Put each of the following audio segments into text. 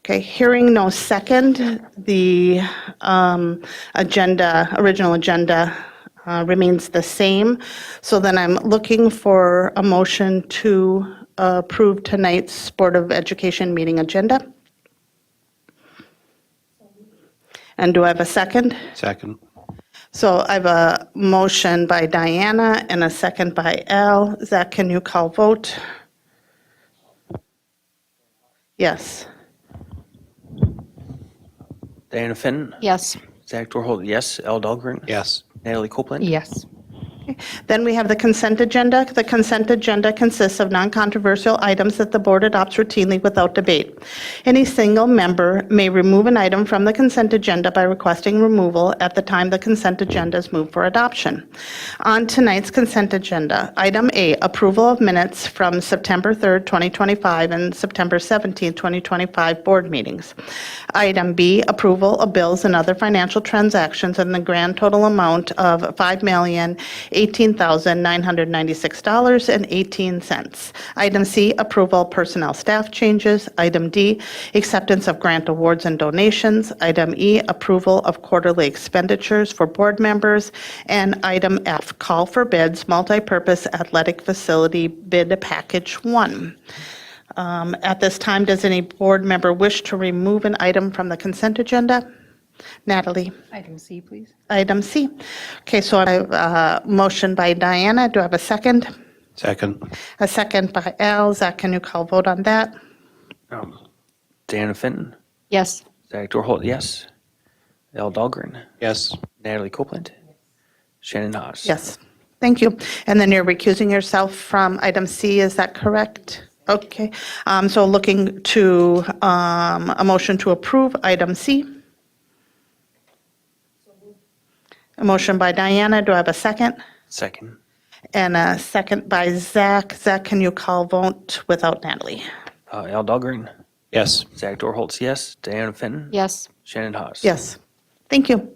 Okay, hearing no second, the original agenda remains the same. So then I'm looking for a motion to approve tonight's Board of Education meeting agenda. And do I have a second? Second. So I have a motion by Diana and a second by Al. Zach, can you call vote? Yes. Diana Fenton. Yes. Zach Dorholt, yes. Al Dahlgren. Yes. Natalie Copeland. Yes. Then we have the consent agenda. The consent agenda consists of non-controversial items that the board adopts routinely without debate. Any single member may remove an item from the consent agenda by requesting removal at the time the consent agenda is moved for adoption. On tonight's consent agenda, item A, approval of minutes from September 3rd, 2025 and September 17th, 2025 board meetings. Item B, approval of bills and other financial transactions in the grand total amount of $5,018,996.18. Item C, approval personnel staff changes. Item D, acceptance of grant awards and donations. Item E, approval of quarterly expenditures for board members. And item F, call for bids, multipurpose athletic facility bid package 1. At this time, does any board member wish to remove an item from the consent agenda? Natalie? Item C, please. Item C. Okay, so I have a motion by Diana. Do I have a second? Second. A second by Al. Zach, can you call vote on that? Diana Fenton. Yes. Zach Dorholt, yes. Al Dahlgren. Yes. Natalie Copeland. Shannon Haas. Yes. Thank you. And then you're recusing yourself from item C, is that correct? Okay. So looking to a motion to approve item C. A motion by Diana. Do I have a second? Second. And a second by Zach. Zach, can you call vote without Natalie? Al Dahlgren. Yes. Zach Dorholtz, yes. Diana Fenton. Yes. Shannon Haas. Yes. Thank you.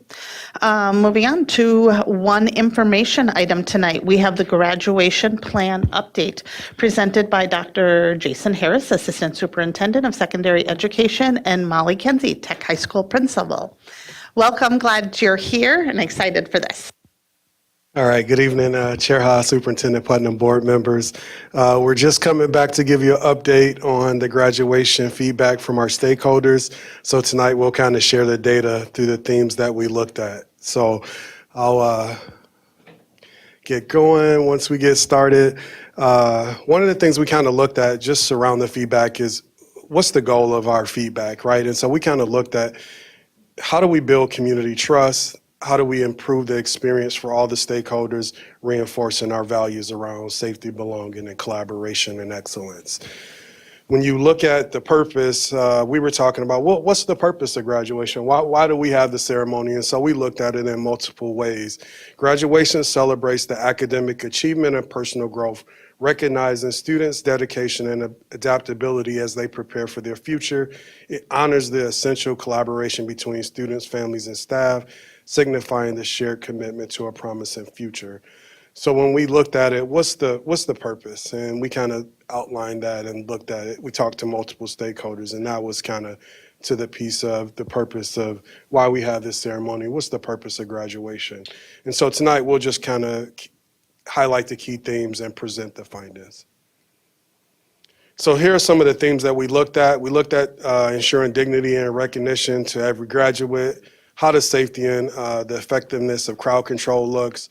Moving on to one information item tonight. We have the graduation plan update presented by Dr. Jason Harris, Assistant Superintendent of Secondary Education, and Molly Kenzie, Tech High School Principal. Welcome, glad you're here and excited for this. All right, good evening, Chair Haas, Superintendent Putnam, board members. We're just coming back to give you an update on the graduation feedback from our stakeholders. So tonight we'll kind of share the data through the themes that we looked at. So I'll get going once we get started. One of the things we kind of looked at just around the feedback is what's the goal of our feedback, right? And so we kind of looked at how do we build community trust? How do we improve the experience for all the stakeholders, reinforcing our values around safety, belonging, and collaboration and excellence? When you look at the purpose, we were talking about, well, what's the purpose of graduation? Why do we have the ceremony? And so we looked at it in multiple ways. Graduation celebrates the academic achievement and personal growth, recognizing students' dedication and adaptability as they prepare for their future. It honors the essential collaboration between students, families, and staff, signifying the shared commitment to a promising future. So when we looked at it, what's the purpose? And we kind of outlined that and looked at it. We talked to multiple stakeholders, and that was kind of to the piece of the purpose of why we have this ceremony. What's the purpose of graduation? And so tonight we'll just kind of highlight the key themes and present the findings. So here are some of the themes that we looked at. We looked at ensuring dignity and recognition to every graduate, how does safety and the effectiveness of crowd control looks,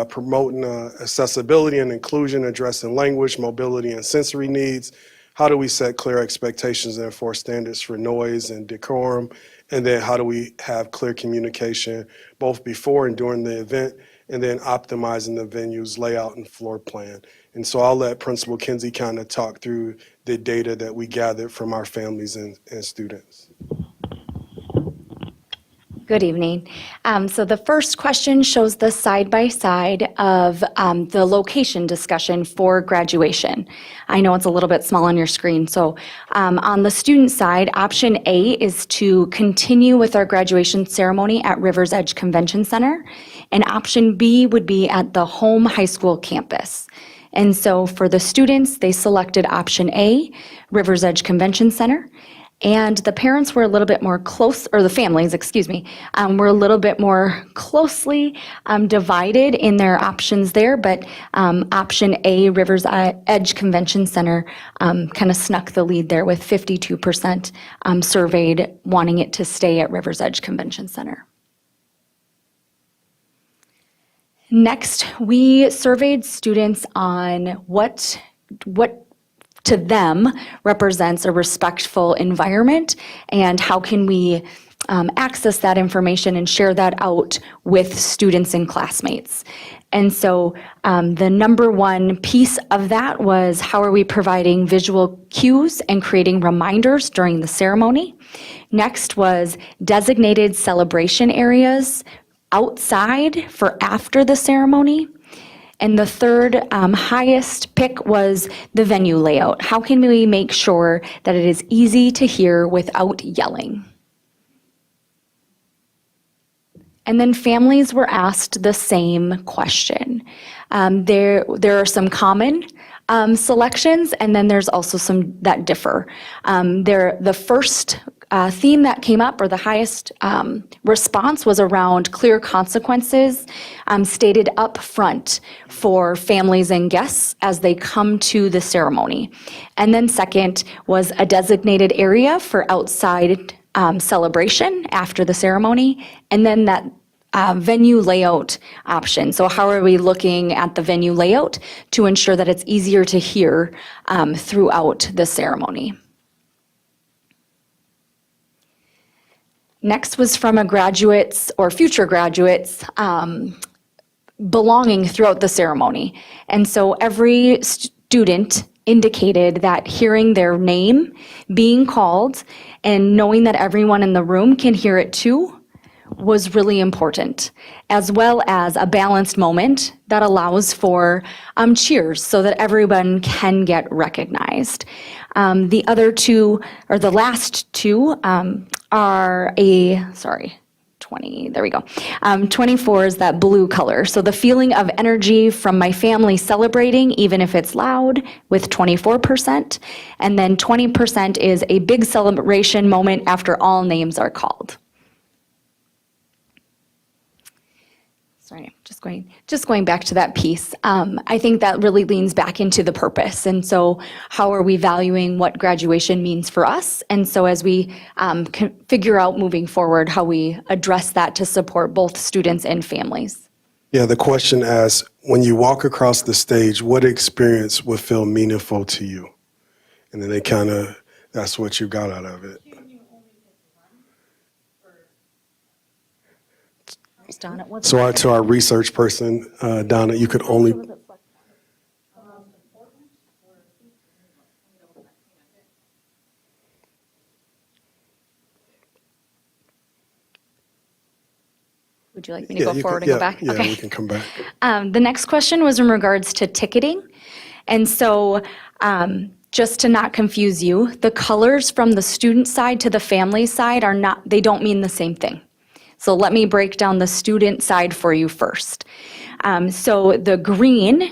promoting accessibility and inclusion, addressing language, mobility, and sensory needs. How do we set clear expectations and enforce standards for noise and decorum? And then how do we have clear communication both before and during the event, and then optimizing the venue's layout and floor plan. And so I'll let Principal Kenzie kind of talk through the data that we gathered from our families and students. Good evening. So the first question shows the side-by-side of the location discussion for graduation. I know it's a little bit small on your screen. So on the student side, option A is to continue with our graduation ceremony at Rivers Edge Convention Center. And option B would be at the home high school campus. And so for the students, they selected option A, Rivers Edge Convention Center. And the parents were a little bit more close, or the families, excuse me, were a little bit more closely divided in their options there, but option A, Rivers Edge Convention Center, kind of snuck the lead there with 52% surveyed wanting it to stay at Rivers Edge Convention Center. Next, we surveyed students on what to them represents a respectful environment, and how can we access that information and share that out with students and classmates. And so the number one piece of that was, how are we providing visual cues and creating reminders during the ceremony? Next was designated celebration areas outside for after the ceremony. And the third highest pick was the venue layout. How can we make sure that it is easy to hear without yelling? And then families were asked the same question. There are some common selections, and then there's also some that differ. The first theme that came up, or the highest response, was around clear consequences stated up front for families and guests as they come to the ceremony. And then second was a designated area for outside celebration after the ceremony, and then that venue layout option. So how are we looking at the venue layout to ensure that it's easier to hear throughout the ceremony? Next was from a graduates or future graduates belonging throughout the ceremony. And so every student indicated that hearing their name being called and knowing that everyone in the room can hear it too was really important, as well as a balanced moment that allows for cheers so that everyone can get recognized. The other two, or the last two, are 20, there we go. 24 is that blue color. So the feeling of energy from my family celebrating, even if it's loud, with 24%. And then 20% is a big celebration moment after all names are called. Sorry, just going back to that piece. I think that really leans back into the purpose. And so how are we valuing what graduation means for us? And so as we can figure out moving forward how we address that to support both students and families. Yeah, the question asks, when you walk across the stage, what experience would feel meaningful to you? And then that's what you got out of it. So to our research person, Donna, you could only. Would you like me to go forward and go back? Yeah, okay. we can come back. The next question was in regards to ticketing. And so just to not confuse you, the colors from the student side to the family side they don't mean the same thing. So let me break down the student side for you first. So the green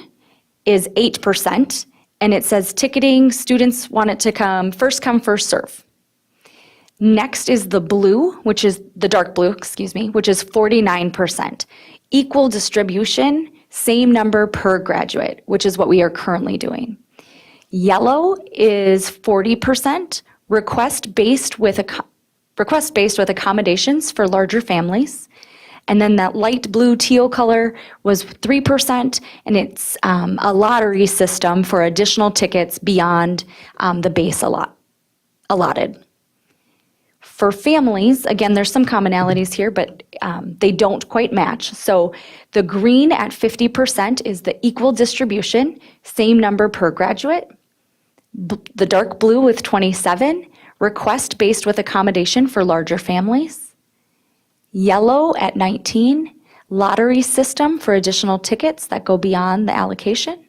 is 8%, and it says ticketing, students want it to come, first serve. Next is the blue, which is the dark blue, which is 49%. Equal distribution, same number per graduate, which is what we are currently doing. Yellow is 40%, request-based with accommodations for larger families. And then that light blue teal color was 3%, and it's a lottery system for additional tickets beyond the base allotted. For families, again, there's some commonalities here, but they don't quite match. So the green at 50% is the equal distribution, same number per graduate. The dark blue with 27, request-based with accommodation for larger families. Yellow at 19, lottery system for additional tickets that go beyond the allocation.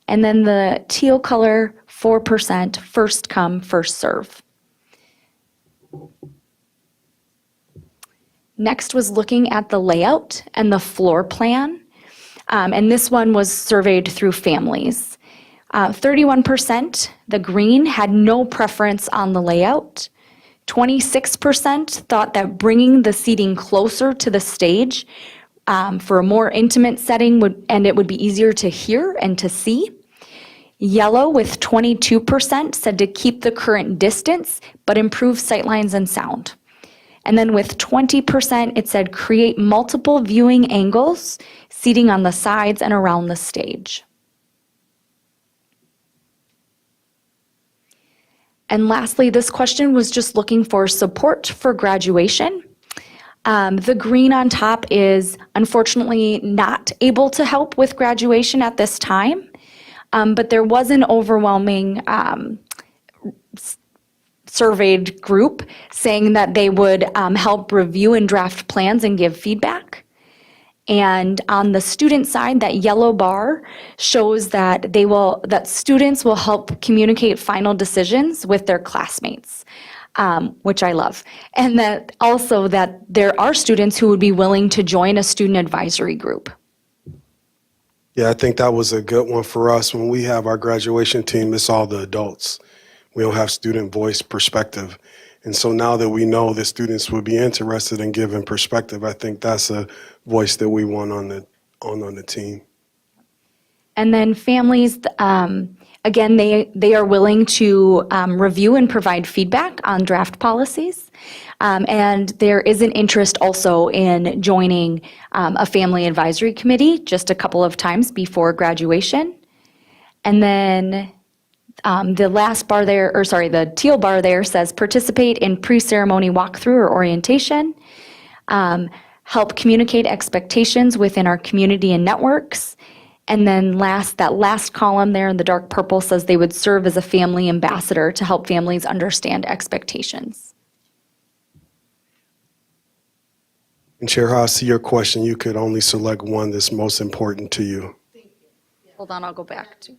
And then the teal color, 4%, first come, first serve. Next was looking at the layout and the floor plan. And this one was surveyed through families. 31%, the green, had no preference on the layout. 26% thought that bringing the seating closer to the stage for a more intimate setting and it would be easier to hear and to see. Yellow with 22% said to keep the current distance, but improve sightlines and sound. And then with 20%, it said create multiple viewing angles, seating on the sides and around the stage. And lastly, this question was just looking for support for graduation. The green on top is unfortunately not able to help with graduation at this time, but there was an overwhelming surveyed group saying that they would help review and draft plans and give feedback. And on the student side, that yellow bar shows that that students will help communicate final decisions with their classmates, which I love. And that also that there are students who would be willing to join a student advisory group. Yeah, I think that was a good one for us. When we have our graduation team, it's all the adults. We don't have student voice perspective. And so now that we know that students would be interested in giving perspective, I think that's a voice that we want on the team. And then families, again, they are willing to review and provide feedback on draft policies. And there is an interest also in joining a family advisory committee just a couple of times before graduation. And then the last bar there, the teal bar there says participate in pre-ceremony walkthrough or orientation, help communicate expectations within our community and networks. And then that last column there in the dark purple says they would serve as a family ambassador to help families understand expectations. And Chair Haas, to your question, you could only select one that's most important to you. Hold on, I'll go back to.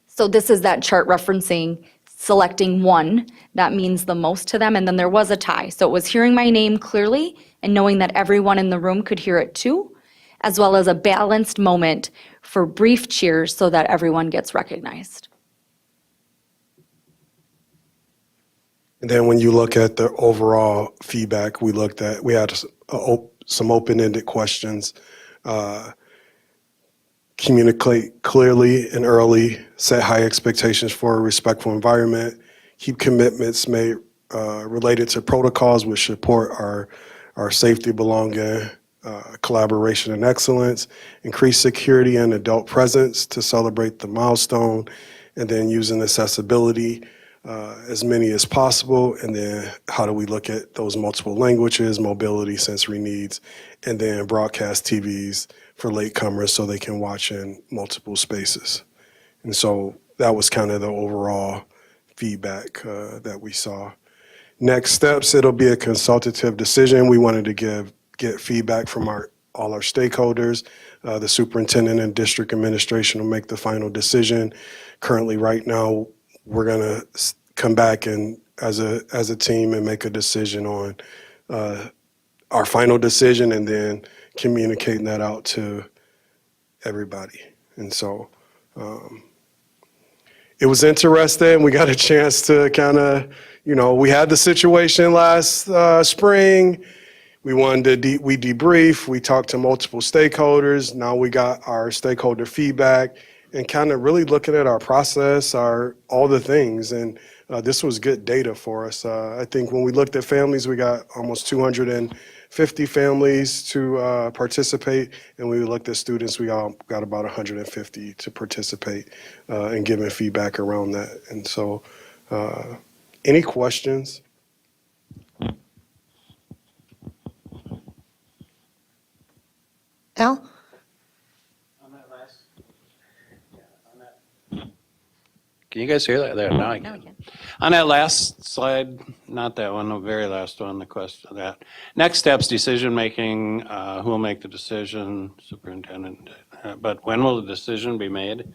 So this is that chart referencing selecting one that means the most to them, and then there was a tie. So it was hearing my name clearly and knowing that everyone in the room could hear it too, as well as a balanced moment for brief cheers so that everyone gets recognized. And then when you look at the overall feedback, we had some open-ended questions. Communicate clearly and early, set high expectations for a respectful environment, keep commitments made related to protocols which support our safety, belonging, collaboration, and excellence, increase security and adult presence to celebrate the milestone, and then using accessibility as many as possible, and then how do we look at those multiple languages, mobility, sensory needs, and then broadcast TVs for latecomers so they can watch in multiple spaces. And so that was kind of the overall feedback that we saw. Next steps, it'll be a consultative decision. We wanted to get feedback from all our stakeholders. The superintendent and district administration will make the final decision. Currently, right now, we're gonna come back and as a team and make a decision on our final decision, and then communicating that out to everybody. And so it was interesting. We got a chance to kind of, we had the situation last spring. We wanted to we debrief. We talked to multiple stakeholders. Now we got our stakeholder feedback and kind of really looking at our process, all the things. And this was good data for us. I think when we looked at families, we got almost 250 families to participate, and when we looked at students, we all got about 150 to participate in giving feedback around that. And so, any questions? Al? Can you guys hear that? There, now I can. On that last slide, not that one, the very last one, the question, that. Next steps, decision-making, who will make the decision, superintendent. But when will the decision be made?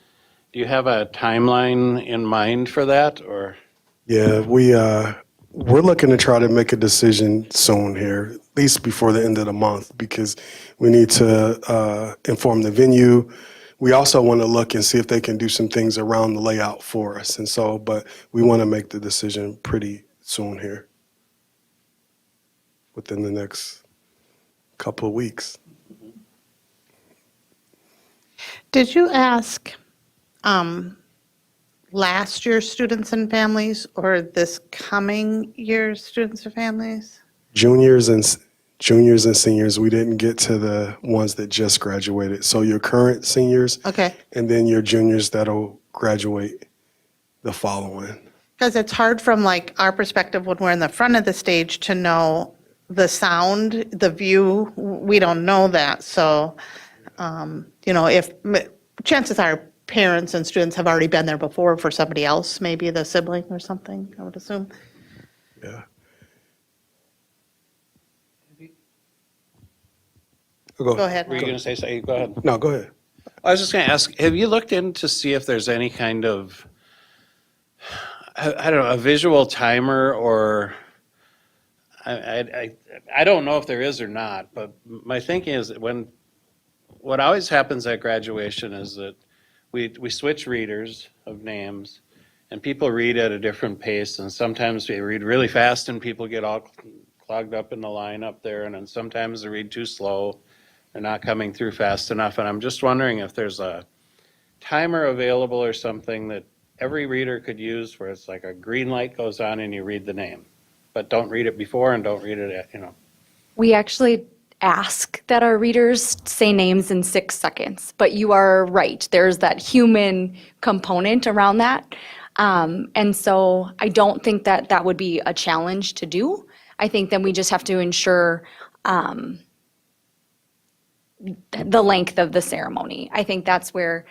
Do you have a timeline in mind for that, or? Yeah, we're looking to try to make a decision soon here, at least before the end of the month, because we need to inform the venue. We also want to look and see if they can do some things around the layout for us. And so, but we want to make the decision pretty soon here, within the next couple of weeks. Did you ask last year's students and families or this coming year's students and families? Juniors and seniors, we didn't get to the ones that just graduated. So your current seniors, Okay, and then your juniors that'll graduate the following. because it's hard from like our perspective when we're in the front of the stage to know the sound, the view, we don't know that. So, if chances are parents and students have already been there before for somebody else, maybe the sibling or something, I would assume. Yeah. Go ahead. Were you going to say something? Go ahead. No, go ahead. I was just going to ask, have you looked in to see if there's any kind of, I don't know, a visual timer or, I don't know if there is or not, but my thinking is that what always happens at graduation is that we switch readers of names and people read at a different pace, and sometimes they read really fast and people get all clogged up in the line up there, and then sometimes they read too slow. They're not coming through fast enough, and I'm just wondering if there's a timer available or something that every reader could use where it's like a green light goes on and you read the name, but don't read it before and don't read it at. We actually ask that our readers say names in 6 seconds, but you are right. There's that human component around that. And so I don't think that that would be a challenge to do. I think then we just have to ensure the length of the ceremony. I think that's where,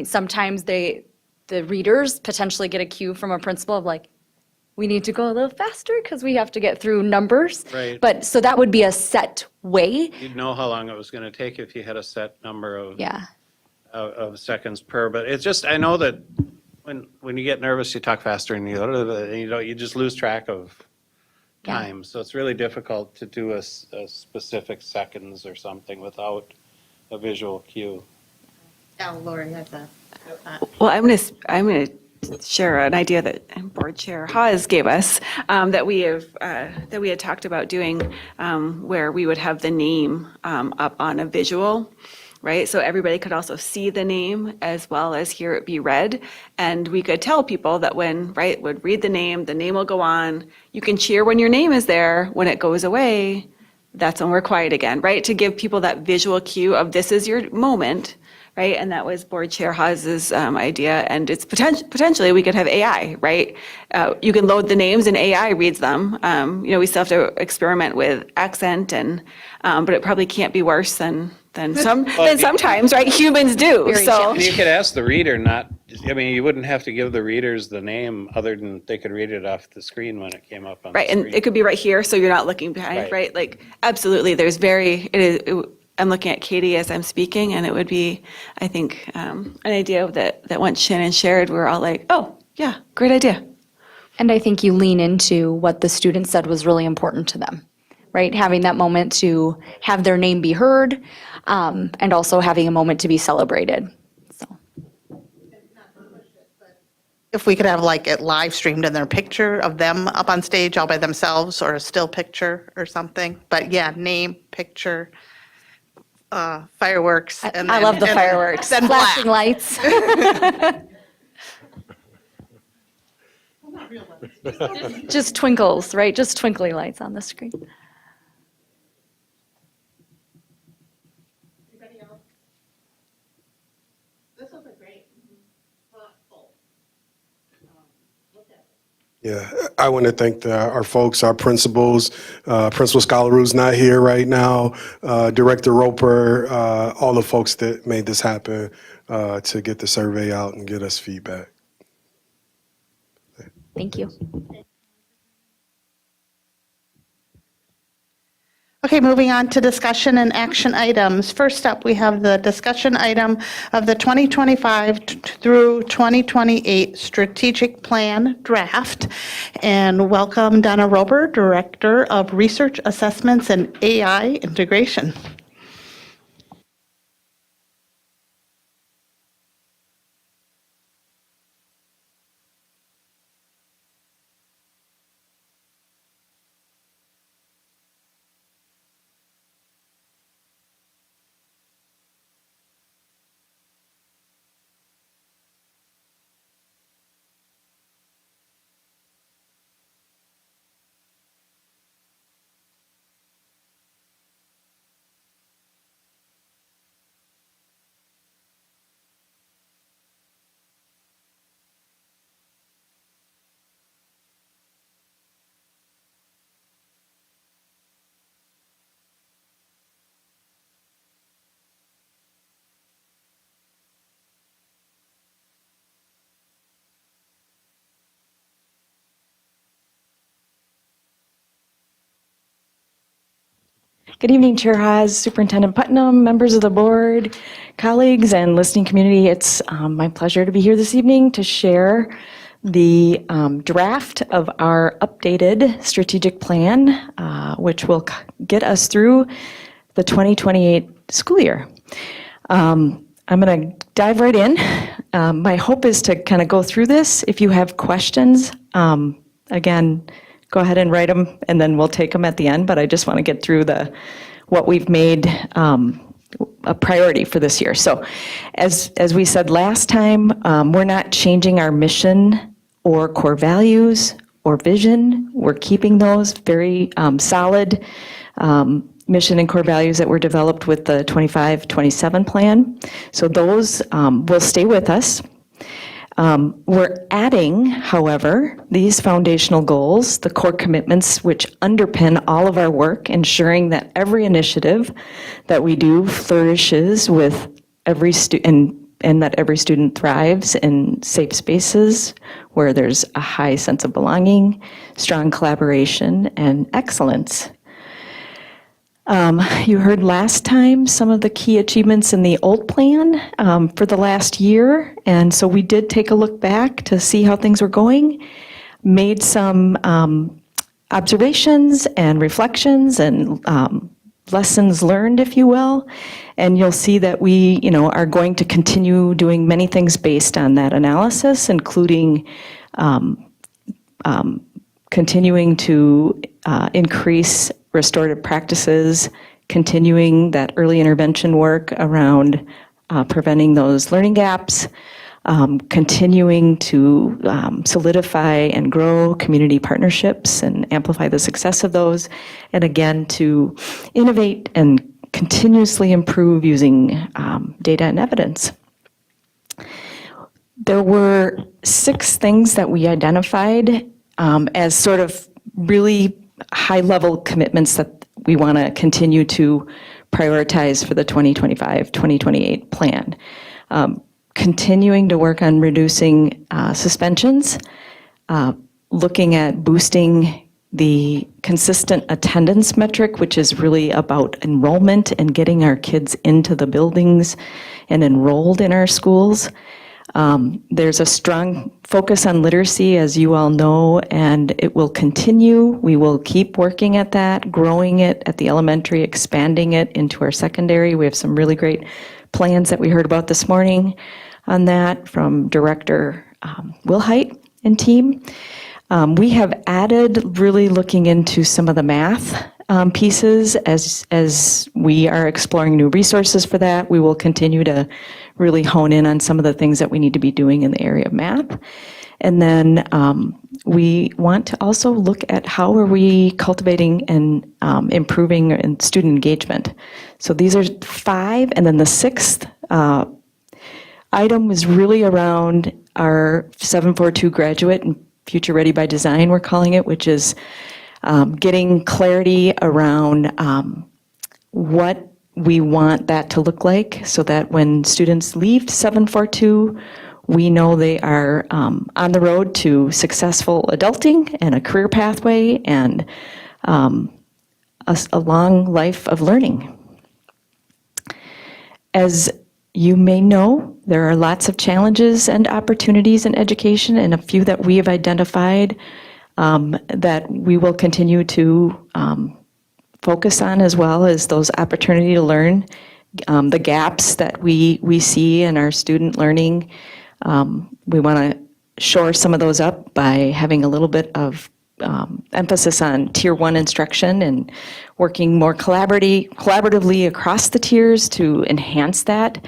sometimes the readers potentially get a cue from a principal of like, we need to go a little faster because we have to get through numbers. Right. But, so that would be a set way. You'd know how long it was going to take if you had a set number Yeah. of seconds per, but it's just, I know that when you get nervous, you talk faster and you just lose track of Yeah. time. So it's really difficult to do a specific seconds or something without a visual cue. Oh, Lori had that. Well, I'm going to share an idea that Board Chair Hawes gave us that we had talked about doing, where we would have the name up on a visual, right? So everybody could also see the name as well as hear it be read, and we could tell people that when would read the name will go on. You can cheer when your name is there. When it goes away, that's when we're quiet again, right? To give people that visual cue of this is your moment. Right, and that was Board Chair Hawes's idea, and it's potentially we could have AI, right? You can load the names and AI reads them. We still have to experiment with accent, but it probably can't be worse than sometimes, right? Humans do. Very So And you could ask the reader you wouldn't have to give the readers the name other than they could read it off the screen when it came up on the right, screen. and it could be right here, so you're not looking behind, Right. right? Like absolutely, I'm looking at Katie as I'm speaking, and it would be, I think, an idea that once Shannon shared, we were all like, oh, yeah, great idea. And I think you lean into what the student said was really important to them, right? Having that moment to have their name be heard, and also having a moment to be celebrated. So, If we could have like it live streamed in their picture of them up on stage all by themselves or a still picture or something. But yeah, name, picture, fireworks. And I then- love the and fireworks, Then flashing black. lights. Just twinkles, right? Just twinkly lights on the screen. This was a great, thoughtful. Yeah, I want to thank our folks, our principals. Principal Scalaru's not here right now. Director Roper, all the folks that made this happen to get the survey out and get us feedback. Thank you. Okay, moving on to discussion and action items. First up, we have the discussion item of the 2025 through 2028 strategic plan draft. And welcome Donna Rober, Director of Research Assessments and AI Integration. Good evening, Chair Haas, Superintendent Putnam, members of the board, colleagues, and listening community. It's my pleasure to be here this evening to share the draft of our updated strategic plan, which will get us through the 2028 school year. I'm going to dive right in. My hope is to kind of go through this. If you have questions, again, go ahead and write them, and then we'll take them at the end. But I just want to get through what we've made a priority for this year. So as we said last time, we're not changing our mission or core values or vision. We're keeping those very solid mission and core values that were developed with the 25-27 plan. So those will stay with us. We're adding, however, these foundational goals, the core commitments which underpin all of our work, ensuring that every initiative that we do flourishes with every student, and that every student thrives in safe spaces where there's a high sense of belonging, strong collaboration, and excellence. You heard last time some of the key achievements in the old plan for the last year, and so we did take a look back to see how things were going, made some observations and reflections and lessons learned, if you will, and you'll see that we, are going to continue doing many things based on that analysis, including continuing to increase restorative practices, continuing that early intervention work around preventing those learning gaps, continuing to solidify and grow community partnerships and amplify the success of those, and again, to innovate and continuously improve using data and evidence. There were 6 things that we identified as sort of really high-level commitments that we want to continue to prioritize for the 2025-2028 plan. Continuing to work on reducing suspensions, looking at boosting the consistent attendance metric, which is really about enrollment and getting our kids into the buildings and enrolled in our schools. There's a strong focus on literacy, as you all know, and it will continue. We will keep working at that, growing it at the elementary, expanding it into our secondary. We have some really great plans that we heard about this morning on that from Director Wilhite and team. We have added really looking into some of the math pieces as we are exploring new resources for that. We will continue to really hone in on some of the things that we need to be doing in the area of math. And then we want to also look at how are we cultivating and improving in student engagement. So these are 5, and then the 6th item was really around our 742 graduate and Future Ready by Design, we're calling it, which is getting clarity around what we want that to look like so that when students leave 742, we know they are on the road to successful adulting and a career pathway and a long life of learning. As you may know, there are lots of challenges and opportunities in education, and a few that we have identified that we will continue to focus on, as well as those opportunity to learn, the gaps that we see in our student learning. We want to shore some of those up by having a little bit of emphasis on Tier 1 instruction and working more collaboratively across the tiers to enhance that.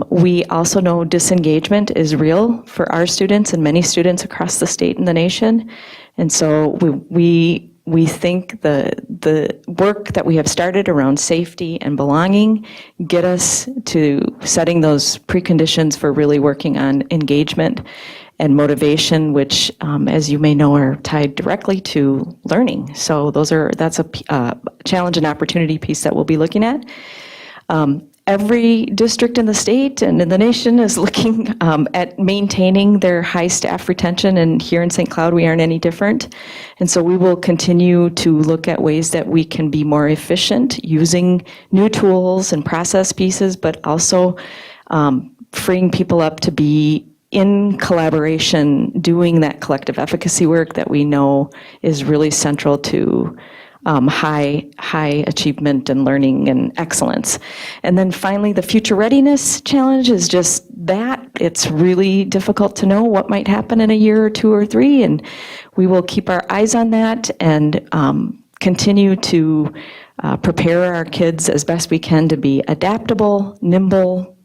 We also know disengagement is real for our students and many students across the state and the nation. And so we think the work that we have started around safety and belonging get us to setting those preconditions for really working on engagement and motivation, which, as you may know, are tied directly to learning. So that's a challenge and opportunity piece that we'll be looking at. every district in the state and in the nation is looking at maintaining their high staff retention, and here in St. Cloud, we aren't any different. And so we will continue to look at ways that we can be more efficient using new tools and process pieces, but also freeing people up to be in collaboration, doing that collective efficacy work that we know is really central to high achievement and learning and excellence. And then finally, the future readiness challenge is just that. It's really difficult to know what might happen in a year or 2 or 3, and we will keep our eyes on that and continue to prepare our kids as best we can to be adaptable, nimble,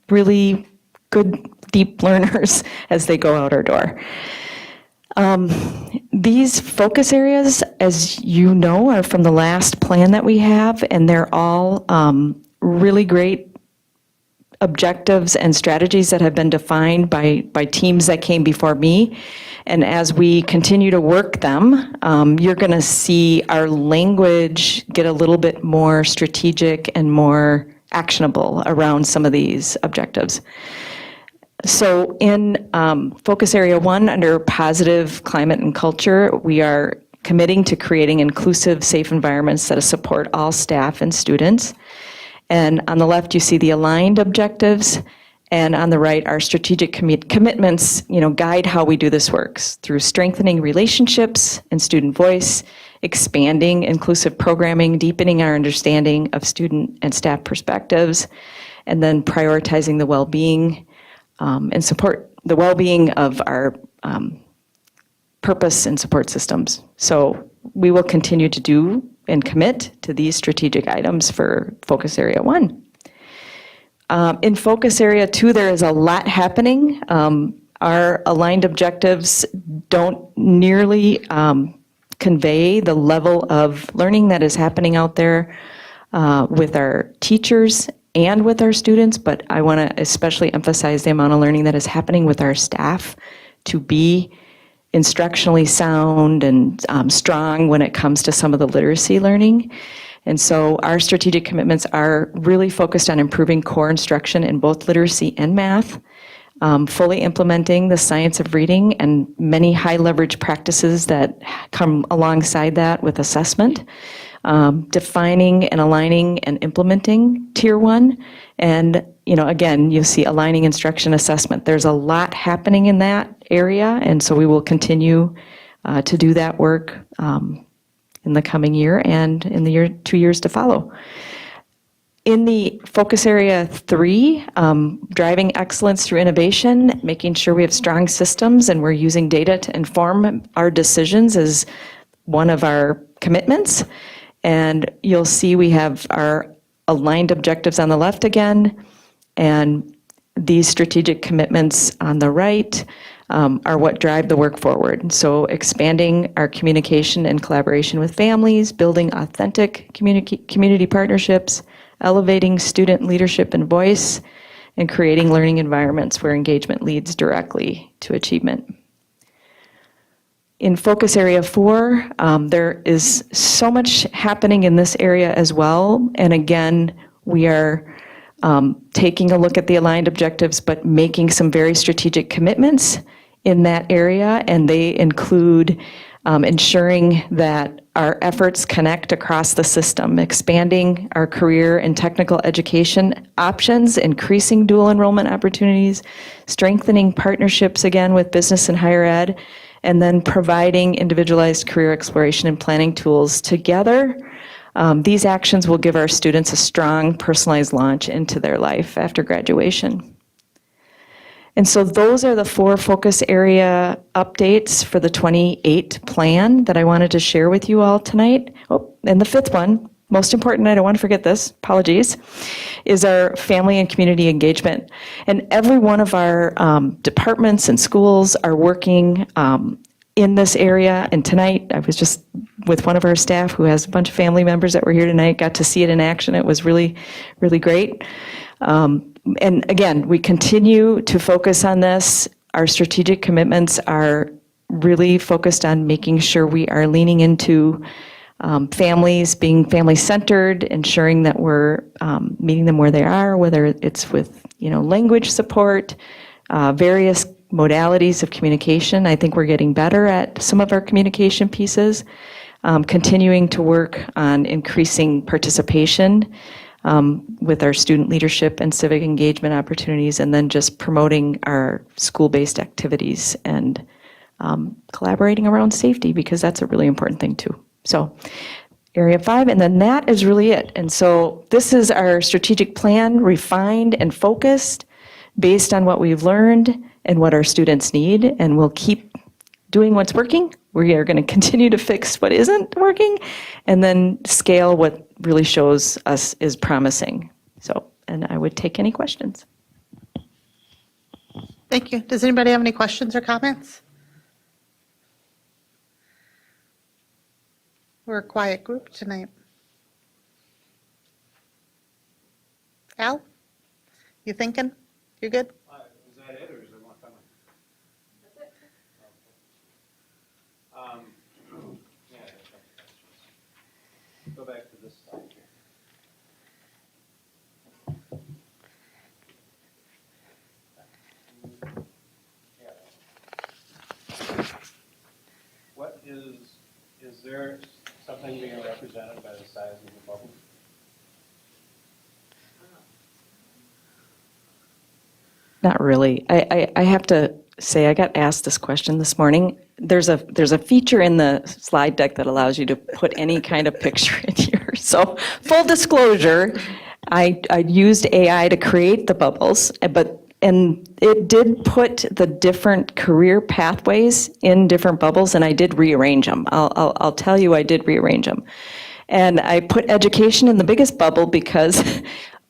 really good, deep learners as they go out our door. These focus areas, as you know, are from the last plan that we have, and they're all really great objectives and strategies that have been defined by teams that came before me. And as we continue to work them, you're going to see our language get a little bit more strategic and more actionable around some of these objectives. So in Focus Area 1, under Positive Climate and Culture, we are committing to creating inclusive, safe environments that support all staff and students. And on the left, you see the aligned objectives, and on the right, our strategic commitments, guide how we do this work through strengthening relationships and student voice, expanding inclusive programming, deepening our understanding of student and staff perspectives, and then prioritizing the well-being and support the well-being of our purpose and support systems. So we will continue to do and commit to these strategic items for Focus Area 1. In Focus Area 2, there is a lot happening. Our aligned objectives don't nearly convey the level of learning that is happening out there with our teachers and with our students, but I want to especially emphasize the amount of learning that is happening with our staff to be instructionally sound and strong when it comes to some of the literacy learning. And so our strategic commitments are really focused on improving core instruction in both literacy and math, fully implementing the science of reading and many high leverage practices that come alongside that with assessment, defining and aligning and implementing Tier 1. And, again, you see aligning instruction assessment. There's a lot happening in that area, and so we will continue to do that work in the coming year and in the 2 years to follow. In the Focus Area 3, driving excellence through innovation, making sure we have strong systems and we're using data to inform our decisions is one of our commitments. And you'll see we have our aligned objectives on the left again, and these strategic commitments on the right are what drive the work forward. So expanding our communication and collaboration with families, building authentic community partnerships, elevating student leadership and voice, and creating learning environments where engagement leads directly to achievement. In Focus Area 4, there is so much happening in this area as well. And again, we are taking a look at the aligned objectives, but making some very strategic commitments in that area. And they include ensuring that our efforts connect across the system, expanding our career and technical education options, increasing dual enrollment opportunities, strengthening partnerships again with business and higher ed, and then providing individualized career exploration and planning tools together. These actions will give our students a strong, personalized launch into their life after graduation. And so those are the 4 focus area updates for the 28 plan that I wanted to share with you all tonight. Oh, and the 5th one, most important, I don't want to forget this, apologies, is our family and community engagement. And every one of our departments and schools are working in this area. And tonight, I was just with one of our staff who has a bunch of family members that were here tonight, got to see it in action. It was really, really great. And again, we continue to focus on this. Our strategic commitments are really focused on making sure we are leaning into families, being family-centered, ensuring that we're meeting them where they are, whether it's with, language support, various modalities of communication. I think we're getting better at some of our communication pieces, continuing to work on increasing participation with our student leadership and civic engagement opportunities, and then just promoting our school-based activities and collaborating around safety, because that's a really important thing too. So area 5, and then that is really it. And so this is our strategic plan, refined and focused based on what we've learned and what our students need, and we'll keep doing what's working. We are going to continue to fix what isn't working, and then scale what really shows us is promising. So, and I would take any questions. Thank you. Does anybody have any questions or comments? We're a quiet group tonight. Al, you thinking? You good? Is that it, or is there more coming? Yeah, go back to this slide here. What is there something being represented by the size of the bubble? Not really. I have to say, I got asked this question this morning. There's a feature in the slide deck that allows you to put any kind of picture in here. So full disclosure, I used AI to create the bubbles, and it did put the different career pathways in different bubbles, and I did rearrange them. I'll tell you, I did rearrange them. And I put education in the biggest bubble because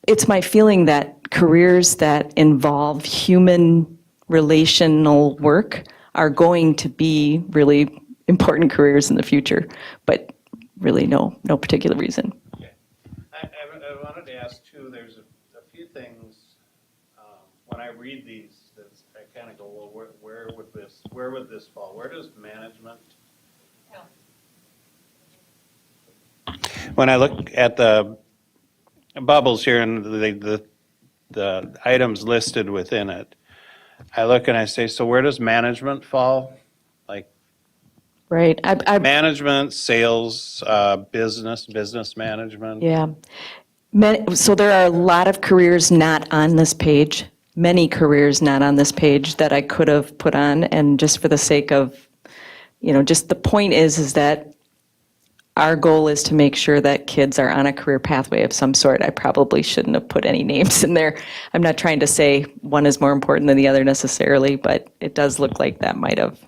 it's my feeling that careers that involve human relational work are going to be really important careers in the future, but really no particular reason. Okay. I wanted to ask too, there's a few things, when I read these, I kind of go, well, where would this fall? Where does management? When I look at the bubbles here and the items listed within it, I look and I say, so where does management fall? Like Right. management, sales, business management? Yeah. So there are a lot of careers not on this page, many careers not on this page that I could have put on, and just for the sake of, just the point is that our goal is to make sure that kids are on a career pathway of some sort. I probably shouldn't have put any names in there. I'm not trying to say one is more important than the other necessarily, but it does look like that might have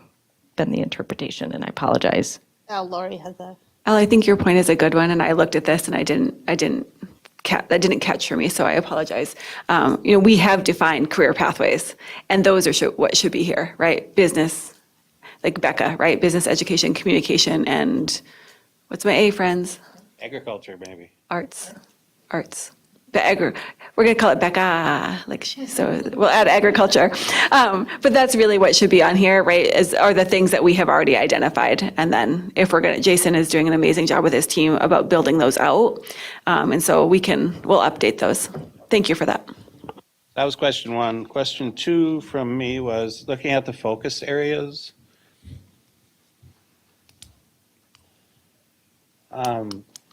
been the interpretation, and I apologize. Lori has a. Al, I think your point is a good one, and I looked at this and that didn't catch for me, so I apologize. We have defined career pathways, and those are what should be here, right? Business, like Becca, right? Business, education, communication, and what's my A, friends? Agriculture, maybe. Arts. We're going to call it Becca, so we'll add agriculture. But that's really what should be on here, right, are the things that we have already identified. And then Jason is doing an amazing job with his team about building those out. And so we'll update those. Thank you for that. That was question 1. Question 2 from me was looking at the focus areas.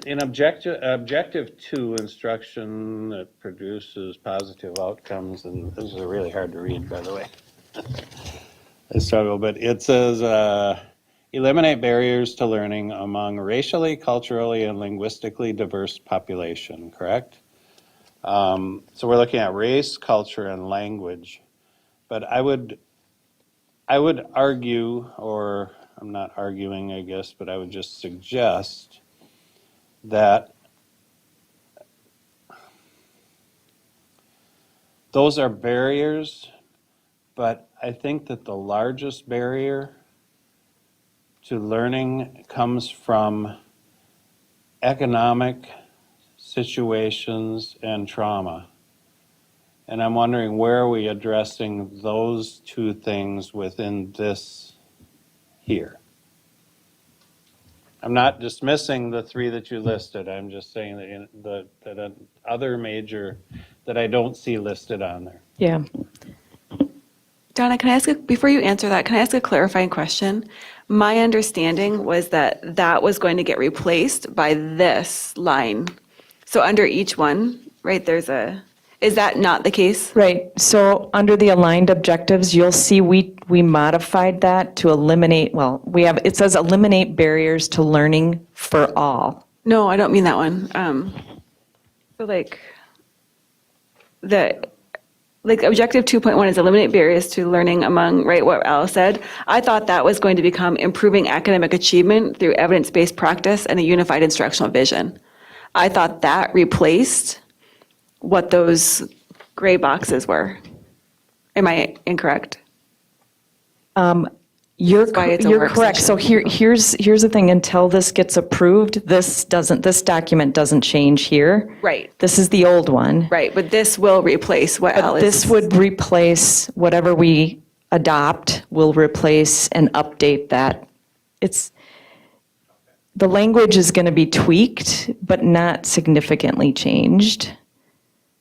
In objective 2, instruction that produces positive outcomes, and this is really hard to read, by the way. I struggle, but it says eliminate barriers to learning among racially, culturally, and linguistically diverse population, correct? So we're looking at race, culture, and language. But I would argue, or I'm not arguing, I guess, but I would just suggest that those are barriers, but I think that the largest barrier to learning comes from economic situations and trauma. And I'm wondering, where are we addressing those two things within this here? I'm not dismissing the three that you listed. I'm just saying that other major that I don't see listed on there. Yeah. Donna, can I ask, before you answer that, can I ask a clarifying question? My understanding was that that was going to get replaced by this line. So under each one, right, is that not the case? Right, so under the aligned objectives, you'll see we modified that to eliminate, well, it says eliminate barriers to learning for all. No, I don't mean that one. So objective 2.1 is eliminate barriers to learning among, right, what Alice said. I thought that was going to become improving academic achievement through evidence-based practice and a unified instructional vision. I thought that replaced what those gray boxes were. Am I incorrect? You're why it's a you're work correct. So here's the thing, until this gets approved, this document doesn't change here. Right. This is the old one. Right, but this will replace what But Alice. this would replace whatever we adopt, will replace and update that. The language is going to be tweaked, but not significantly changed,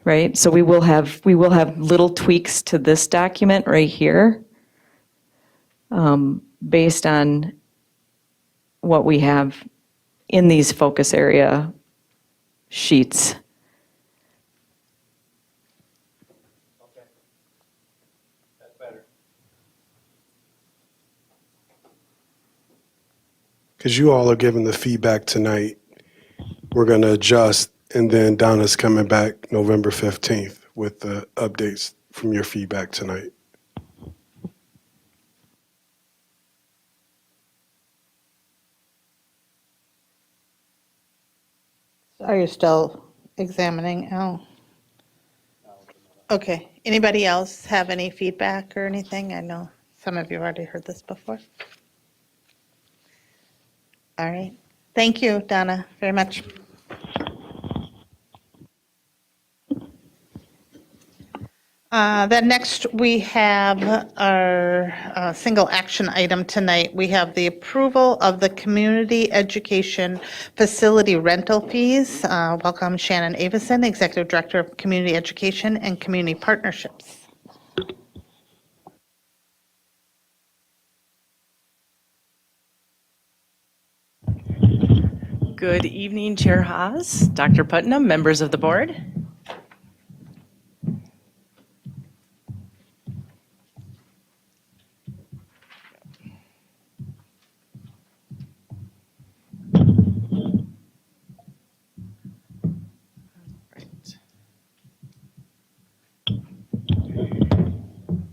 right? So we will have little tweaks to this document right here, based on what we have in these focus area sheets. Because you all are giving the feedback tonight, we're going to adjust, and then Donna's coming back November 15th with the updates from your feedback tonight. Are you still examining? Oh. Okay. Anybody else have any feedback or anything? I know some of you have already heard this before. All right. Thank you, Donna, very much. Then next, we have our single action item tonight. We have the approval of the community education facility rental fees. Welcome Shannon Avison, Executive Director of Community Education and Community Partnerships. Good evening, Chair Haas, Dr. Putnam, members of the board.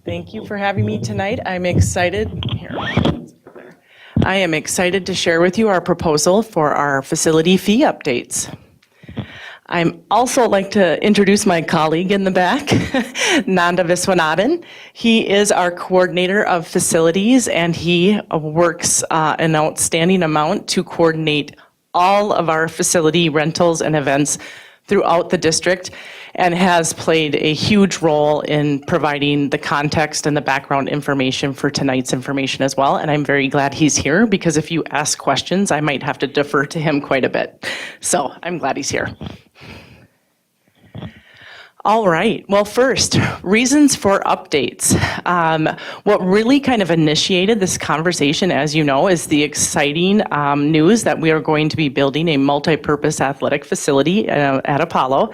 Thank you for having me tonight. I'm excited. I am excited to share with you our proposal for our facility fee updates. I'm also like to introduce my colleague in the back, Nanda Viswanathan. He is our coordinator of facilities, and he works an outstanding amount to coordinate all of our facility rentals and events throughout the district, and has played a huge role in providing the context and the background information for tonight's information as well. And I'm very glad he's here, because if you ask questions, I might have to defer to him quite a bit. So I'm glad he's here. All right. Well, first, reasons for updates. What really kind of initiated this conversation, as you know, is the exciting news that we are going to be building a multi-purpose athletic facility at Apollo.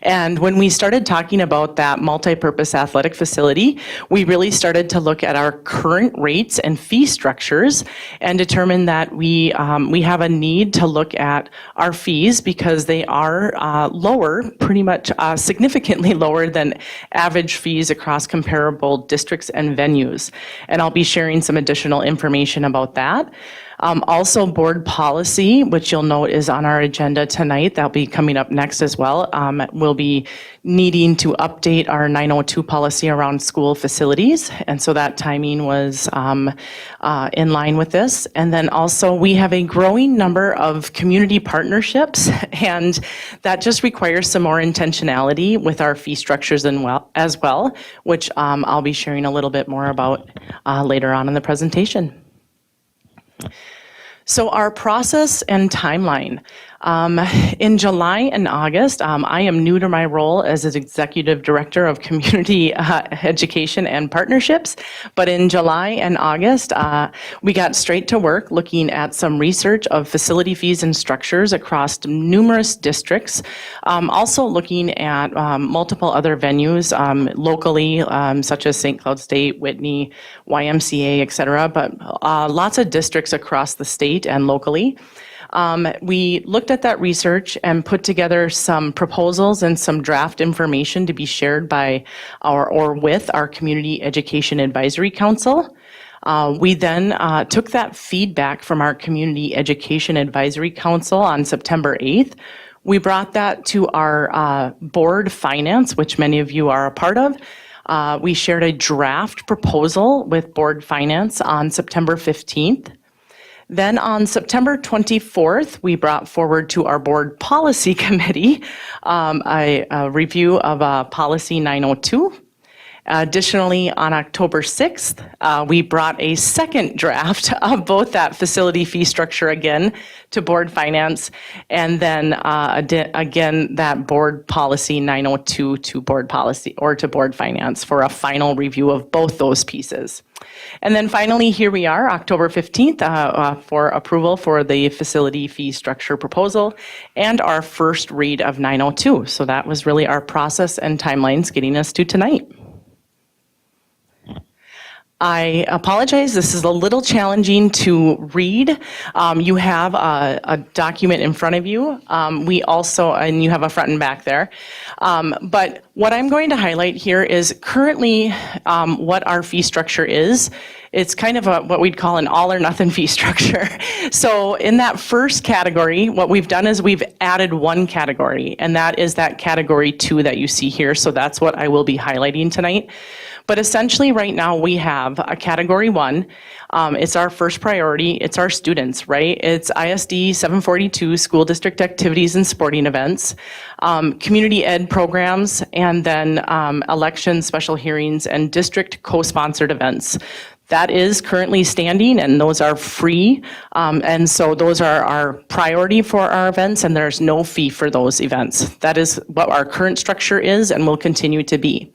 And when we started talking about that multi-purpose athletic facility, we really started to look at our current rates and fee structures and determine that we have a need to look at our fees, because they are lower, pretty much significantly lower than average fees across comparable districts and venues. And I'll be sharing some additional information about that. Also, board policy, which you'll note is on our agenda tonight, that'll be coming up next as well. We'll be needing to update our 902 policy around school facilities, and so that timing was in line with this. And then also, we have a growing number of community partnerships, and that just requires some more intentionality with our fee structures as well, which I'll be sharing a little bit more about later on in the presentation. So our process and timeline. In July and August, I am new to my role as an Executive Director of Community Education and Partnerships, but in July and August, we got straight to work looking at some research of facility fees and structures across numerous districts, also looking at multiple other venues locally, such as St. Cloud State, Whitney, YMCA, et cetera, but lots of districts across the state and locally. We looked at that research and put together some proposals and some draft information to be shared by or with our Community Education Advisory Council. We then took that feedback from our Community Education Advisory Council on September 8th. We brought that to our board finance, which many of you are a part of. We shared a draft proposal with board finance on September 15th. Then on September 24th, we brought forward to our board policy committee a review of policy 902. Additionally, on October 6th, we brought a second draft of both that facility fee structure again to board finance, and then again that board policy 902 to board policy or to board finance for a final review of both those pieces. And then finally, here we are, October 15th, for approval for the facility fee structure proposal and our first read of 902. So that was really our process and timelines getting us to tonight. I apologize, this is a little challenging to read. You have a document in front of you. We also, and you have a front and back there. But what I'm going to highlight here is currently what our fee structure is. It's kind of what we'd call an all or nothing fee structure. So in that first category, what we've done is we've added one category, and that is that category 2 that you see here. So that's what I will be highlighting tonight. But essentially right now we have a category 1. It's our first priority. It's our students, right? It's ISD 742 school district activities and sporting events, community ed programs, and then elections, special hearings, and district co-sponsored events. That is currently standing, and those are free. And so those are our priority for our events, and there's no fee for those events. That is what our current structure is and will continue to be.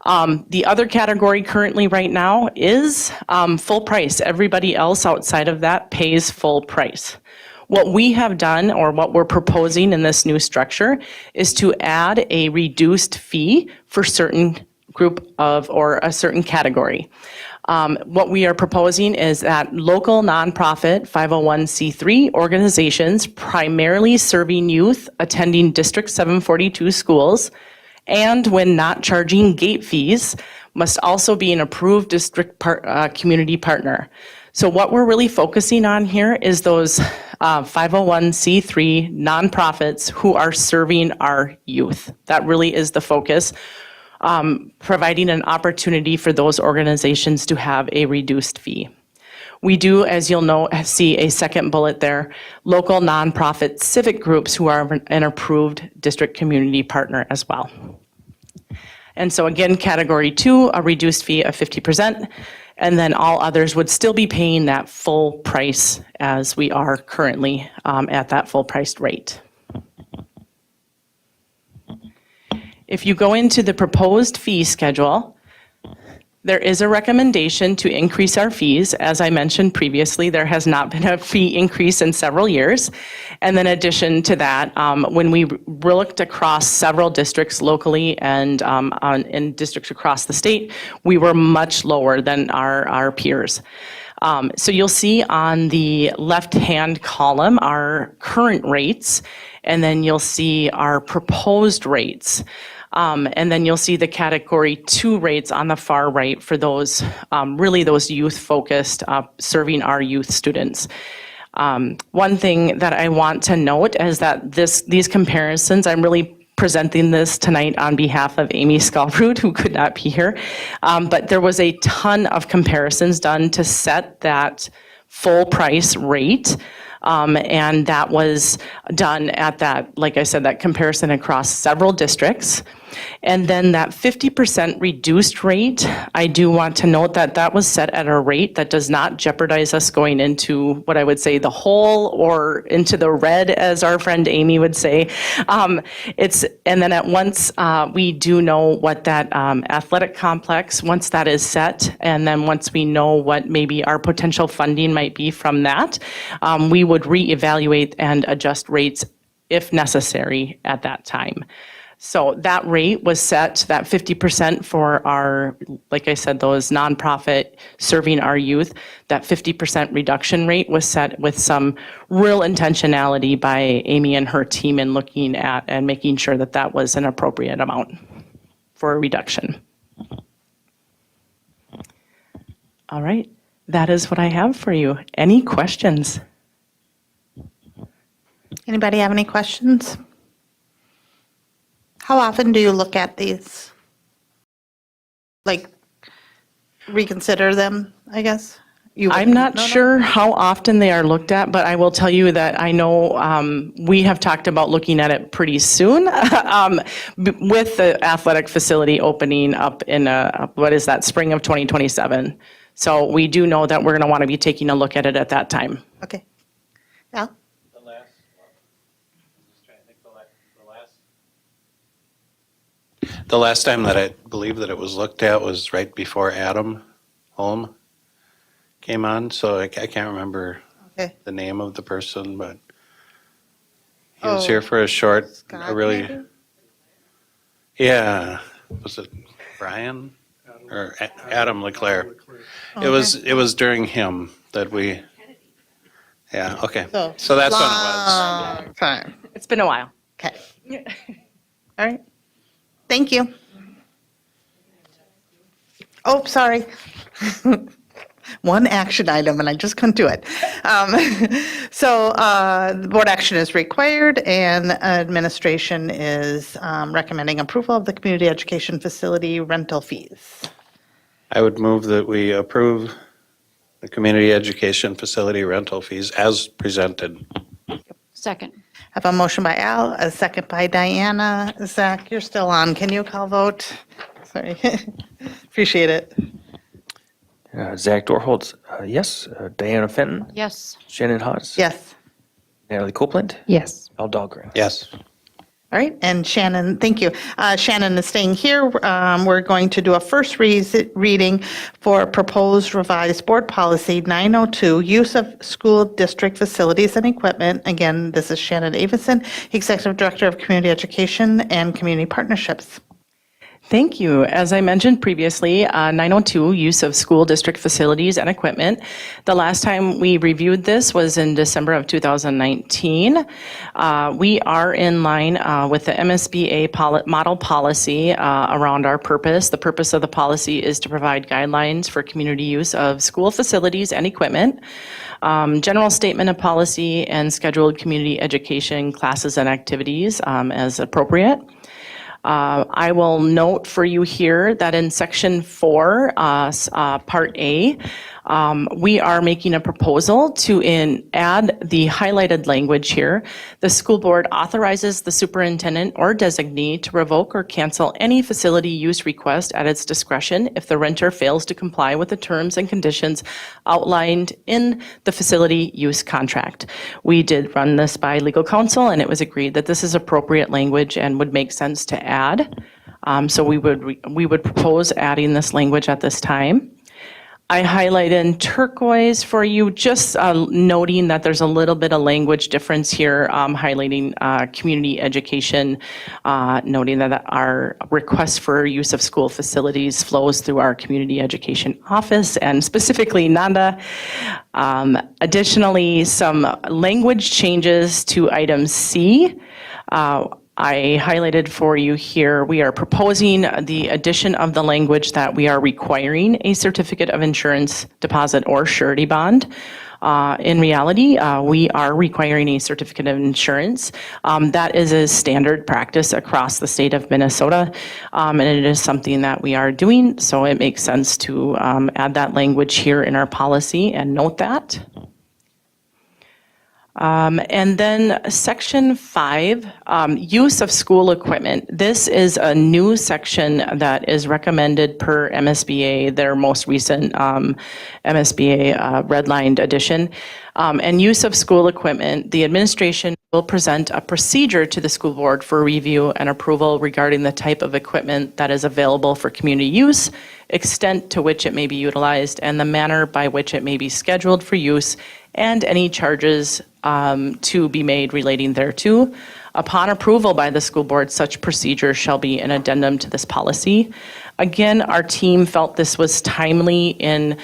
The other category currently right now is full price. Everybody else outside of that pays full price. What we have done, or what we're proposing in this new structure, is to add a reduced fee for certain group of, or a certain category. What we are proposing is that local nonprofit 501c3 organizations primarily serving youth attending District 742 schools, and when not charging gate fees, must also be an approved district community partner. So what we're really focusing on here is those 501c3 nonprofits who are serving our youth. That really is the focus, providing an opportunity for those organizations to have a reduced fee. We do, as you'll know, see a second bullet there, local nonprofit civic groups who are an approved district community partner as well. And so again, category 2, a reduced fee of 50%, and then all others would still be paying that full price as we are currently at that full priced rate. If you go into the proposed fee schedule, there is a recommendation to increase our fees. As I mentioned previously, there has not been a fee increase in several years. And then in addition to that, when we looked across several districts locally and in districts across the state, we were much lower than our peers. So you'll see on the left-hand column our current rates, and then you'll see our proposed rates. And then you'll see the category 2 rates on the far right for those, really those youth-focused, serving our youth students. One thing that I want to note is that these comparisons, I'm really presenting this tonight on behalf of Amy Skalbrud, who could not be here, but there was a ton of comparisons done to set that full price rate. And that was done at that, like I said, that comparison across several districts. And then that 50% reduced rate, I do want to note that that was set at a rate that does not jeopardize us going into what I would say the hole or into the red, as our friend Amy would say. And then at once we do know what that athletic complex, once that is set, and then once we know what maybe our potential funding might be from that, we would reevaluate and adjust rates if necessary at that time. So that rate was set, that 50% for our, like I said, those nonprofit serving our youth, that 50% reduction rate was set with some real intentionality by Amy and her team in looking at and making sure that that was an appropriate amount for a reduction. All right, that is what I have for you. Any questions? Anybody have any questions? How often do you look at these? Like, reconsider them, I guess? I'm not sure how often they are looked at, but I will tell you that I know we have talked about looking at it pretty soon with the athletic facility opening up in, spring of 2027. So we do know that we're going to want to be taking a look at it at that time. Okay. Yeah? The last time that I believe that it was looked at was right before Adam Holm came on, so I can't remember Okay. the name of the person, but he was Oh, here for a short, Scott, a really, maybe? yeah, was it Brian? Or Adam Leclerc? It was during him that we, yeah, okay. So that's when it was. Long time. It's been a while. Okay. All right. Thank you. Oh, sorry. One action item, and I just couldn't do it. So the board action is required, and administration is recommending approval of the community education facility rental fees. I would move that we approve the community education facility rental fees as presented. Second. I have a motion by Al, a second by Diana. Zach, you're still on. Can you call vote? Sorry. Appreciate it. Zach Dorholtz, yes. Diana Fenton, Yes. Shannon Haas. Yes. Natalie Copeland, Yes. Al Dahlgren. Yes. All right, and Shannon, thank you. Shannon is staying here. We're going to do a first reading for proposed revised board policy 902, use of school district facilities and equipment. Again, this is Shannon Avison, Executive Director of Community Education and Community Partnerships. Thank you. As I mentioned previously, 902, use of school district facilities and equipment. The last time we reviewed this was in December of 2019. We are in line with the MSBA model policy around our purpose. The purpose of the policy is to provide guidelines for community use of school facilities and equipment, general statement of policy, and scheduled community education classes and activities as appropriate. I will note for you here that in Section 4, Part A, we are making a proposal to add the highlighted language here. The school board authorizes the superintendent or designee to revoke or cancel any facility use request at its discretion if the renter fails to comply with the terms and conditions outlined in the facility use contract. We did run this by legal counsel, and it was agreed that this is appropriate language and would make sense to add. So we would propose adding this language at this time. I highlight in turquoise for you, just noting that there's a little bit of language difference here, highlighting community education, noting that our request for use of school facilities flows through our community education office and specifically NANDA. Additionally, some language changes to item C. I highlighted for you here, we are proposing the addition of the language that we are requiring a certificate of insurance deposit or surety bond. In reality, we are requiring a certificate of insurance. That is a standard practice across the state of Minnesota, and it is something that we are doing, so it makes sense to add that language here in our policy and note that. And then Section 5, use of school equipment. This is a new section that is recommended per MSBA, their most recent MSBA redlined edition. And use of school equipment, the administration will present a procedure to the school board for review and approval regarding the type of equipment that is available for community use, extent to which it may be utilized, and the manner by which it may be scheduled for use, and any charges to be made relating thereto. Upon approval by the school board, such procedure shall be an addendum to this policy. Again, our team felt this was timely in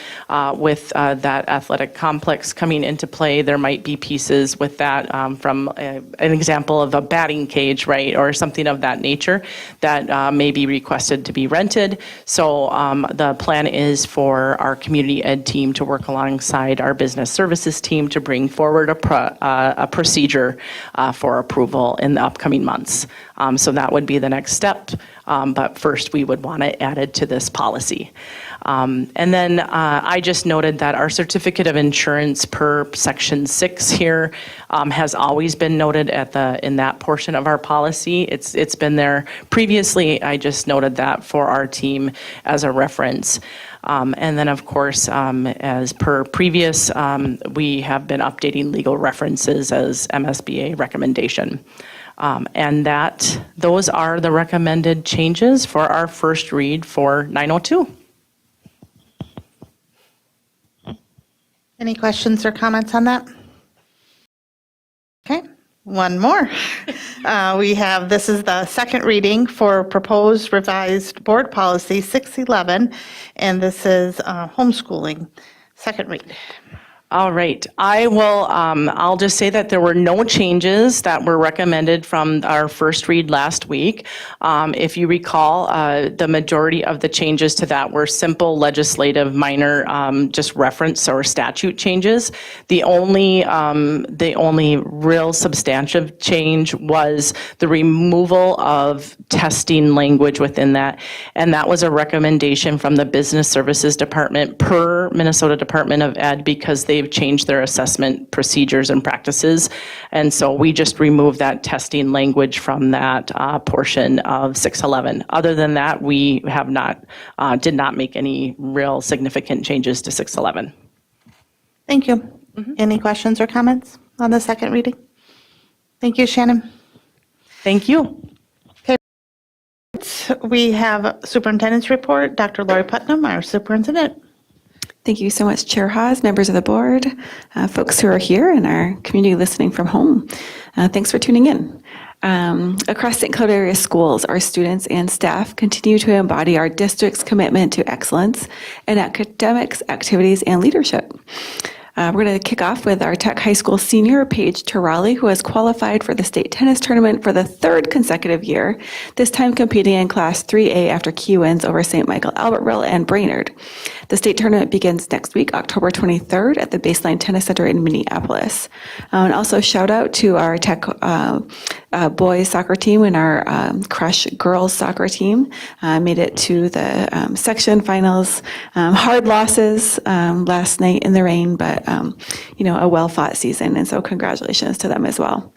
with that athletic complex coming into play. There might be pieces with that from an example of a batting cage, right, or something of that nature that may be requested to be rented. So the plan is for our community ed team to work alongside our business services team to bring forward a procedure for approval in the upcoming months. So that would be the next step. But first, we would want to add it to this policy. And then I just noted that our certificate of insurance per Section 6 here has always been noted in that portion of our policy. It's been there previously. I just noted that for our team as a reference. And then, of course, as per previous, we have been updating legal references as MSBA recommendation. And those are the recommended changes for our first read for 902. Any questions or comments on that? Okay, one more. This is the second reading for proposed revised board policy 611, and this is homeschooling. Second read. All right. I'll just say that there were no changes that were recommended from our first read last week. If you recall, the majority of the changes to that were simple legislative minor just reference or statute changes. The only real substantive change was the removal of testing language within that. And that was a recommendation from the Business Services Department per Minnesota Department of Ed because they've changed their assessment procedures and practices. And so we just removed that testing language from that portion of 611. Other than that, we have did not make any real significant changes to 611. Thank you. Any questions or comments on the second reading? Thank you, Shannon. Thank you. We have Superintendent's report. Dr. Lori Putnam, our superintendent. Thank you so much, Chair Haas, members of the board, folks who are here and our community listening from home. Thanks for tuning in. Across St. Cloud area schools, our students and staff continue to embody our district's commitment to excellence in academics, activities, and leadership. We're going to kick off with our Tech High School senior, Paige Terali, who has qualified for the state tennis tournament for the third consecutive year, this time competing in Class 3A after key wins over St. Michael Albertville and Brainerd. The state tournament begins next week, October 23rd, at the Baseline Tennis Center in Minneapolis. And also shout out to our Tech boys soccer team and our Crush girls soccer team. Made it to the section finals. Hard losses last night in the rain, but a well-fought season, and so congratulations to them as well.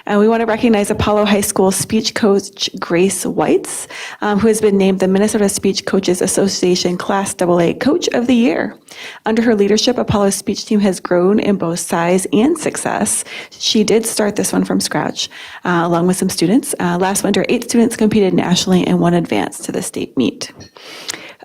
And we want to recognize Apollo High School speech coach Grace Weitz, who has been named the Minnesota Speech Coaches Association Class AA Coach of the Year. Under her leadership, Apollo's speech team has grown in both size and success. She did start this one from scratch, along with some students. Last winter, 8 students competed nationally and 1 advanced to the state meet.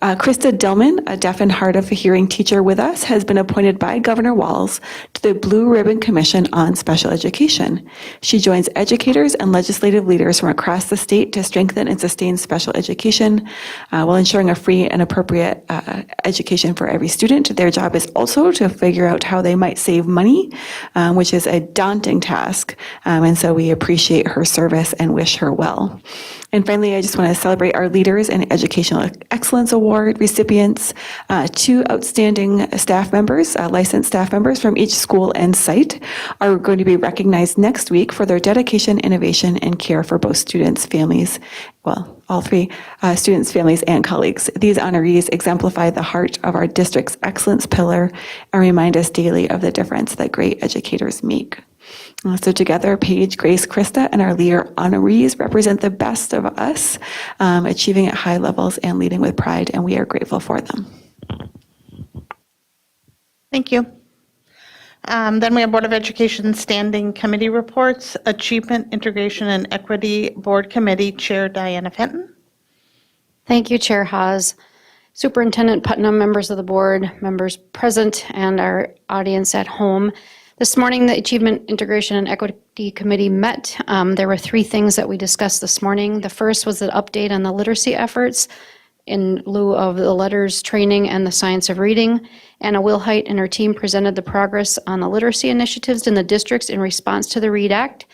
Krista Dillman, a deaf and hard of hearing teacher with us, has been appointed by Governor Walz to the Blue Ribbon Commission on Special Education. She joins educators and legislative leaders from across the state to strengthen and sustain special education while ensuring a free and appropriate education for every student. Their job is also to figure out how they might save money, which is a daunting task. And so we appreciate her service and wish her well. And finally, I just want to celebrate our Leaders in Educational Excellence Award recipients, 2 outstanding staff members, licensed staff members from each school and site are going to be recognized next week for their dedication, innovation, and care for both students, families, all 3 students, families, and colleagues. These honorees exemplify the heart of our district's excellence pillar and remind us daily of the difference that great educators make. So together, Paige, Grace, Krista, and our leader honorees represent the best of us, achieving at high levels and leading with pride, and we are grateful for them. Thank you. Then we have Board of Education Standing Committee Reports, Achievement, Integration, and Equity Board Committee Chair Diana Fenton. Thank you, Chair Haas. Superintendent Putnam, members of the board, members present, and our audience at home. This morning, the Achievement, Integration, and Equity Committee met. There were 3 things that we discussed this morning. The first was an update on the literacy efforts in lieu of the letters training and the science of reading. Anna Wilhite and her team presented the progress on the literacy initiatives in the districts in response to the READ Act.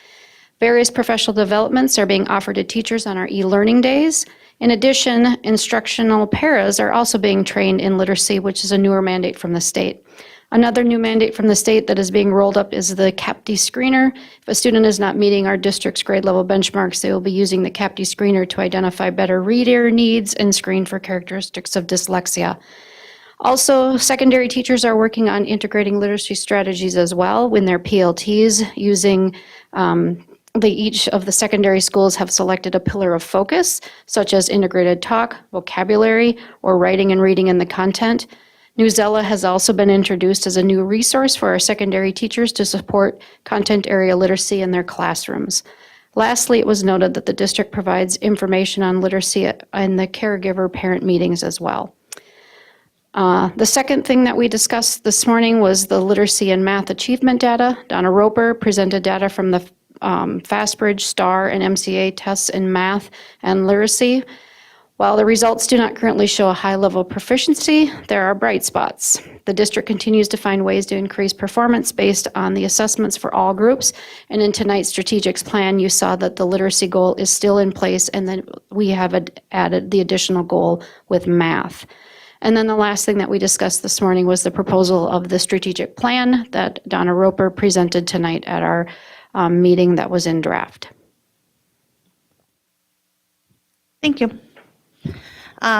Various professional developments are being offered to teachers on our e-learning days. In addition, instructional paras are also being trained in literacy, which is a newer mandate from the state. Another new mandate from the state that is being rolled up is the CAPTE screener. If a student is not meeting our district's grade level benchmarks, they will be using the CAPTE screener to identify better reader needs and screen for characteristics of dyslexia. Also, secondary teachers are working on integrating literacy strategies as well in their PLTs using each of the secondary schools have selected a pillar of focus, such as integrated talk, vocabulary, or writing and reading in the content. Newsela has also been introduced as a new resource for our secondary teachers to support content area literacy in their classrooms. Lastly, it was noted that the district provides information on literacy in the caregiver parent meetings as well. The second thing that we discussed this morning was the literacy and math achievement data. Donna Roper presented data from the FastBridge, STAR, and MCA tests in math and literacy. While the results do not currently show a high level of proficiency, there are bright spots. The district continues to find ways to increase performance based on the assessments for all groups. And in tonight's strategic plan, you saw that the literacy goal is still in place, and then we have added the additional goal with math. And then the last thing that we discussed this morning was the proposal of the strategic plan that Donna Roper presented tonight at our meeting that was in draft. Thank you.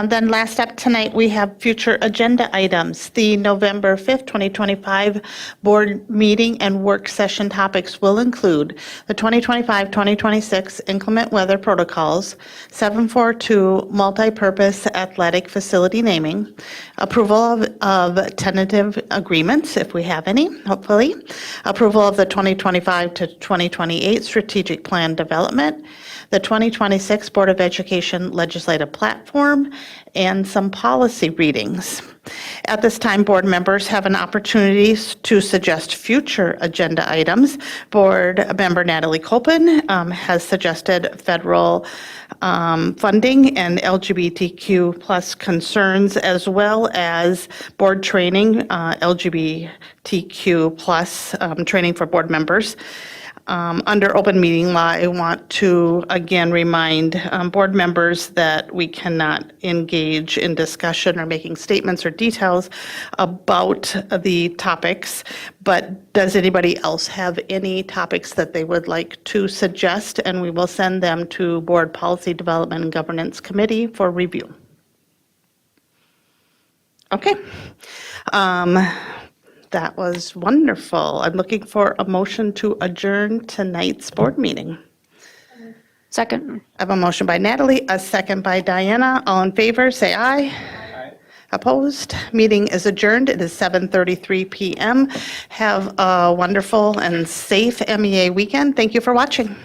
Then last up tonight, we have future agenda items. The November 5th, 2025 board meeting and work session topics will include the 2025-2026 inclement weather protocols, 742 multi-purpose athletic facility naming, approval of tentative agreements, if we have any, hopefully, approval of the 2025 to 2028 strategic plan development, the 2026 Board of Education legislative platform, and some policy readings. At this time, board members have an opportunity to suggest future agenda items. Board member Natalie Copeland has suggested federal funding and LGBTQ plus concerns, as well as board training, LGBTQ plus training for board members. Under open meeting law, I want to again remind board members that we cannot engage in discussion or making statements or details about the topics, but does anybody else have any topics that they would like to suggest? And we will send them to Board Policy Development and Governance Committee for review. Okay. That was wonderful. I'm looking for a motion to adjourn tonight's board meeting. Second. I have a motion by Natalie, a second by Diana. All in favor, say aye. Aye. Opposed? Meeting is adjourned. It is 7:33 p.m. Have a wonderful and safe MEA weekend. Thank you for watching.